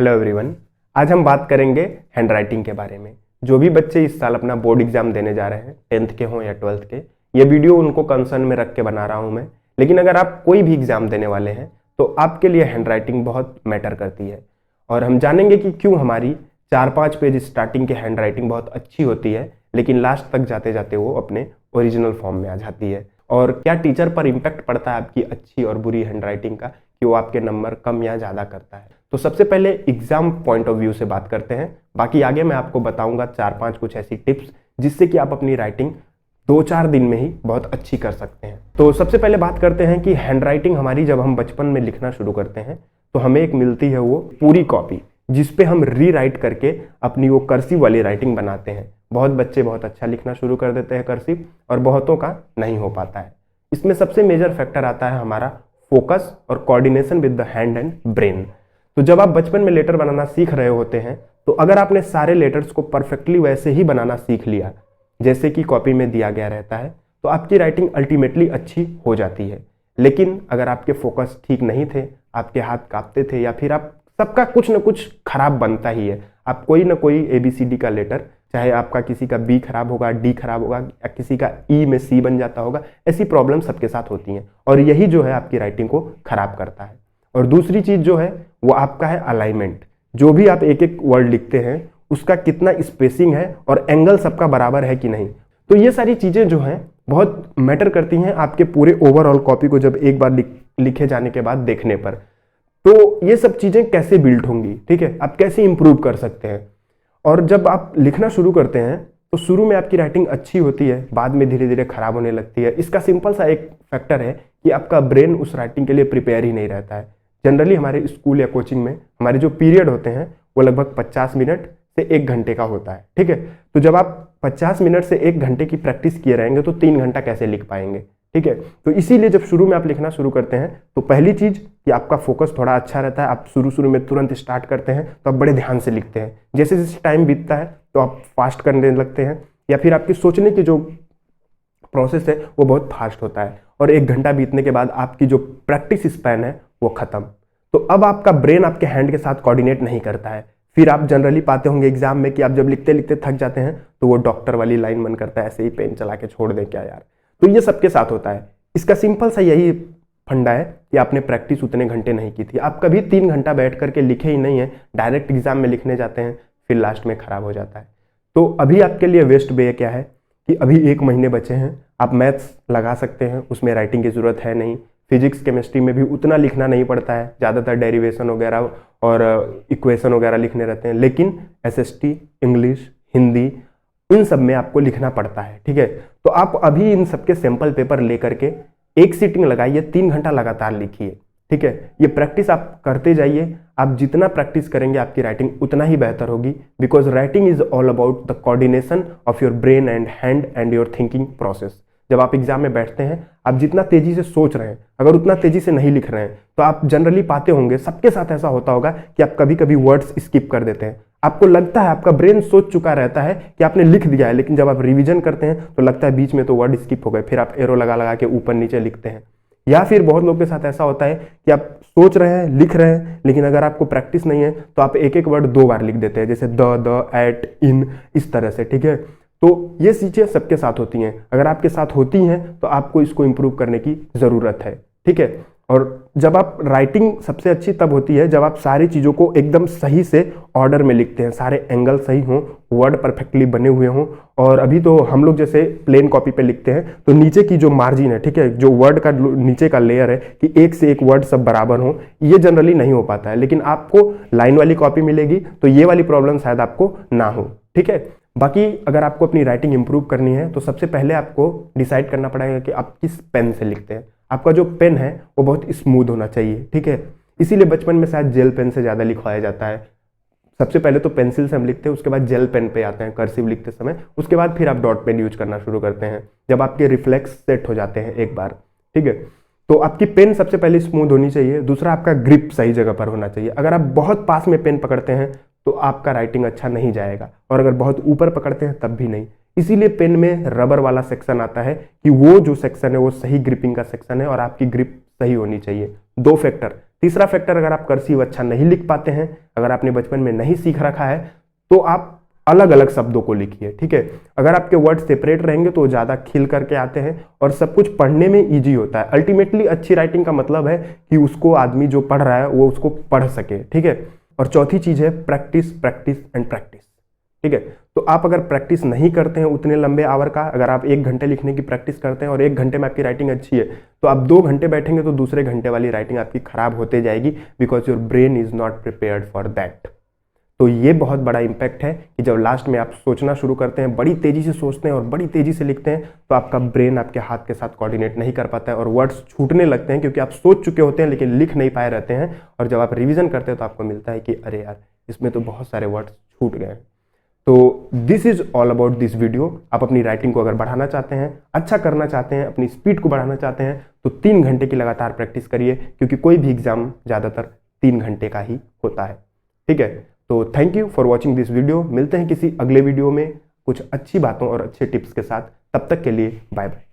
Hello everyone, आज हम बात करेंगे हैंडराइटिंग के बारे में। जो भी बच्चे इस साल अपना बोर्ड एग्जाम देने जा रहे हैं, 10th के हों या 12th के, ये वीडियो उनको कंसर्न में रख के बना रहा हूं मैं। लेकिन अगर आप कोई भी एग्जाम देने वाले हैं तो आपके लिए हैंडराइटिंग बहुत मैटर करती है। और हम जानेंगे कि क्यों हमारी 4-5 पेज स्टार्टिंग की हैंडराइटिंग बहुत अच्छी होती है, लेकिन लास्ट तक जाते जाते वो अपने ओरिजिनल फॉर्म में आ जाती है। और क्या टीचर पर इम्पैक्ट पड़ता है आपकी अच्छी और बुरी हैंडराइटिंग का, कि वो आपके नंबर कम या ज़्यादा करता है। तो सबसे पहले एग्जाम पॉइंट ऑफ व्यू से बात करते हैं, बाकी आगे मैं आपको बताऊंगा 4-5 कुछ ऐसी टिप्स जिससे कि आप अपनी राइटिंग 2-4 दिन में ही बहुत अच्छी कर सकते हैं। तो सबसे पहले बात करते हैं कि हैंडराइटिंग हमारी जब हम बचपन में लिखना शुरू करते हैं तो हमें एक मिलती है वो पूरी कॉपी, जिसपे हम रीराइट करके अपनी वो कर्सिव वाली राइटिंग बनाते हैं। बहुत बच्चे बहुत अच्छा लिखना शुरू कर देते हैं कर्सिव, और बहुतों का नहीं हो पाता है। इसमें सबसे मेजर फैक्टर आता है हमारा फोकस और coordination with the hand and brain. तो जब आप बचपन में लेटर बनाना सीख रहे होते हैं तो अगर आपने सारे लेटर्स को परफेक्टली वैसे ही बनाना सीख लिया जैसे कि कॉपी में दिया गया रहता है, तो आपकी राइटिंग अल्टीमेटली अच्छी हो जाती है। लेकिन अगर आपके फोकस ठीक नहीं थे, आपके हाथ कांपते थे, या फिर आप सबका कुछ ना कुछ खराब बनता ही है, आप कोई ना कोई ABCD का लेटर, चाहे आपका किसी का B खराब होगा, D खराब होगा, या किसी का E में C बन जाता होगा, ऐसी प्रॉब्लम सबके साथ होती हैं। और यही जो है आपकी राइटिंग को खराब करता है। और दूसरी चीज जो है वो आपका है अलाइनमेंट। जो भी आप एक एक वर्ड लिखते हैं उसका कितना स्पेसिंग है और एंगल सबका बराबर है कि नहीं। तो ये सारी चीजें जो हैं बहुत मैटर करती हैं आपके पूरे ओवरऑल कॉपी को जब एक बार लिखे जाने के बाद देखने पर। तो ये सब चीजें कैसे बिल्ड होंगी, ठीक है, आप कैसे इंप्रूव कर सकते हैं। और जब आप लिखना शुरू करते हैं तो शुरू में आपकी राइटिंग अच्छी होती है, बाद में धीरे धीरे खराब होने लगती है। इसका सिंपल सा एक फैक्टर है कि आपका ब्रेन उस राइटिंग के लिए प्रिपेयर ही नहीं रहता है। जनरली हमारे स्कूल या कोचिंग में हमारे जो पीरियड होते हैं वो लगभग 50 मिनट से 1 घंटे का होता है, ठीक है। तो जब आप 50 मिनट से 1 घंटे की प्रैक्टिस किए रहेंगे तो 3 घंटा कैसे लिख पाएंगे, ठीक है। तो इसीलिए जब शुरू में आप लिखना शुरू करते हैं तो पहली चीज कि आपका फोकस थोड़ा अच्छा रहता है। आप शुरू में तुरंत स्टार्ट करते हैं तो आप बड़े ध्यान से लिखते हैं। जैसे जैसे टाइम बीतता है तो आप फास्ट करने लगते हैं, या फिर आपकी सोचने की जो प्रोसेस है वो बहुत फास्ट होता है। और 1 घंटा बीतने के बाद आपकी जो प्रैक्टिस स्पैन है वो खत्म। तो अब आपका ब्रेन आपके हैंड के साथ कोऑर्डिनेट नहीं करता है। फिर आप जनरली पाते होंगे एग्जाम में कि आप जब लिखते लिखते थक जाते हैं तो वो डॉक्टर वाली लाइन मन करता है, ऐसे ही पेन चला के छोड़ दें क्या यार। तो ये सबके साथ होता है। इसका सिंपल सा यही फंडा है कि आपने प्रैक्टिस उतने घंटे नहीं की थी। आप कभी 3 घंटा बैठ करके लिखे ही नहीं है, डायरेक्ट एग्जाम में लिखने जाते हैं, फिर लास्ट में खराब हो जाता है। तो अभी आपके लिए बेस्ट वे क्या है कि अभी 1 महीने बचे हैं, आप मैथ्स लगा सकते हैं, उसमें राइटिंग की जरूरत है नहीं। फिजिक्स केमिस्ट्री में भी उतना लिखना नहीं पड़ता है, ज़्यादातर डेरिवेशन वगैरह और इक्वेशन वगैरह लिखने रहते हैं। लेकिन SST, इंग्लिश, हिंदी, इन सब में आपको लिखना पड़ता है, ठीक है। तो आप अभी इन सबके सैंपल पेपर लेकर के एक सीटिंग लगाइए, 3 घंटा लगातार लिखिए, ठीक है। ये प्रैक्टिस आप करते जाइए। आप जितना प्रैक्टिस करेंगे आपकी राइटिंग उतना ही बेहतर होगी, because writing is all about the coordination of your brain and hand and your thinking process. जब आप एग्जाम में बैठते हैं, आप जितना तेजी से सोच रहे हैं, अगर उतना तेजी से नहीं लिख रहे हैं तो आप जनरली पाते होंगे, सबके साथ ऐसा होता होगा कि आप कभी कभी वर्ड्स स्किप कर देते हैं। आपको लगता है, आपका ब्रेन सोच चुका रहता है कि आपने लिख दिया है, लेकिन जब आप रिवीजन करते हैं तो लगता है बीच में तो वर्ड स्किप हो गए, फिर आप एरो लगा लगा के ऊपर नीचे लिखते हैं। या फिर बहुत लोगों के साथ ऐसा होता है कि आप सोच रहे हैं, लिख रहे हैं, लेकिन अगर आपको प्रैक्टिस नहीं है तो आप एक एक वर्ड 2 बार लिख देते हैं, जैसे द, एट, इन, इस तरह से, ठीक है। तो ये चीजें सबके साथ होती हैं। अगर आपके साथ होती हैं तो आपको इसको इंप्रूव करने की जरूरत है, ठीक है। और जब आप राइटिंग सबसे अच्छी तब होती है जब आप सारी चीज़ों को एकदम सही से ऑर्डर में लिखते हैं, सारे एंगल सही हों, वर्ड परफेक्टली बने हुए हों। और अभी तो हम लोग जैसे प्लेन कॉपी पे लिखते हैं तो नीचे की जो मार्जिन है, ठीक है, जो वर्ड का नीचे का लेयर है कि एक से एक वर्ड सब बराबर हो, ये जनरली नहीं हो पाता है। लेकिन आपको लाइन वाली कॉपी मिलेगी तो ये वाली प्रॉब्लम शायद आपको ना हो, ठीक है। बाकी अगर आपको अपनी राइटिंग इंप्रूव करनी है तो सबसे पहले आपको डिसाइड करना पड़ेगा कि आप किस पेन से लिखते हैं। आपका जो पेन है वो बहुत स्मूथ होना चाहिए, ठीक है। इसीलिए बचपन में शायद जेल पेन से ज़्यादा लिखवाया जाता है। सबसे पहले तो पेंसिल से हम लिखते हैं, उसके बाद जेल पेन पे आते हैं कर्सिव लिखते समय, उसके बाद फिर आप डॉट पेन यूज करना शुरू करते हैं जब आपके रिफ्लेक्स सेट हो जाते हैं एक बार, ठीक है। तो आपकी पेन सबसे पहले स्मूथ होनी चाहिए। दूसरा, आपका ग्रिप सही जगह पर होना चाहिए। अगर आप बहुत पास में पेन पकड़ते हैं तो आपका राइटिंग अच्छा नहीं जाएगा, और अगर बहुत ऊपर पकड़ते हैं तब भी नहीं। इसीलिए पेन में रबर वाला सेक्शन आता है कि वो जो सेक्शन है वो सही ग्रिपिंग का सेक्शन है और आपकी ग्रिप सही होनी चाहिए। 2 फैक्टर, तीसरा फैक्टर, अगर आप कर्सिव अच्छा नहीं लिख पाते हैं, अगर आपने बचपन में नहीं सीख रखा है, तो आप अलग अलग शब्दों को लिखिए, ठीक है। अगर आपके वर्ड सेपरेट रहेंगे तो ज्यादा खिल करके आते हैं और सब कुछ पढ़ने में इजी होता है। अल्टीमेटली अच्छी राइटिंग का मतलब है कि उसको आदमी जो पढ़ रहा है वो उसको पढ़ सके, ठीक है। और चौथी चीज है प्रैक्टिस, प्रैक्टिस एंड प्रैक्टिस, ठीक है। तो आप अगर प्रैक्टिस नहीं करते हैं उतने लंबे आवर का, अगर आप 1 घंटे लिखने की प्रैक्टिस करते हैं और 1 घंटे में आपकी राइटिंग अच्छी है, तो आप 2 घंटे बैठेंगे तो दूसरे घंटे वाली राइटिंग आपकी खराब होते जाएगी, because your brain is not prepared for that. तो ये बहुत बड़ा इंपैक्ट है कि जब लास्ट में आप सोचना शुरू करते हैं, बड़ी तेजी से सोचते हैं और बड़ी तेजी से लिखते हैं, तो आपका ब्रेन आपके हाथ के साथ कोऑर्डिनेट नहीं कर पाता है और वर्ड्स छूटने लगते हैं, क्योंकि आप सोच चुके होते हैं लेकिन लिख नहीं पाए रहते हैं। और जब आप रिवीजन करते हैं तो आपको मिलता है कि अरे यार, इसमें तो बहुत सारे वर्ड्स छूट गए हैं। तो this is all about this video. आप अपनी राइटिंग को अगर बढ़ाना चाहते हैं, अच्छा करना चाहते हैं, अपनी स्पीड को बढ़ाना चाहते हैं, तो 3 घंटे की लगातार प्रैक्टिस करिए, क्योंकि कोई भी एग्जाम ज़्यादातर 3 घंटे का ही होता है, ठीक है। तो thank you for watching this video. मिलते हैं किसी अगले वीडियो में कुछ अच्छी बातों और अच्छे टिप्स के साथ। तब तक के लिए बाय बाय।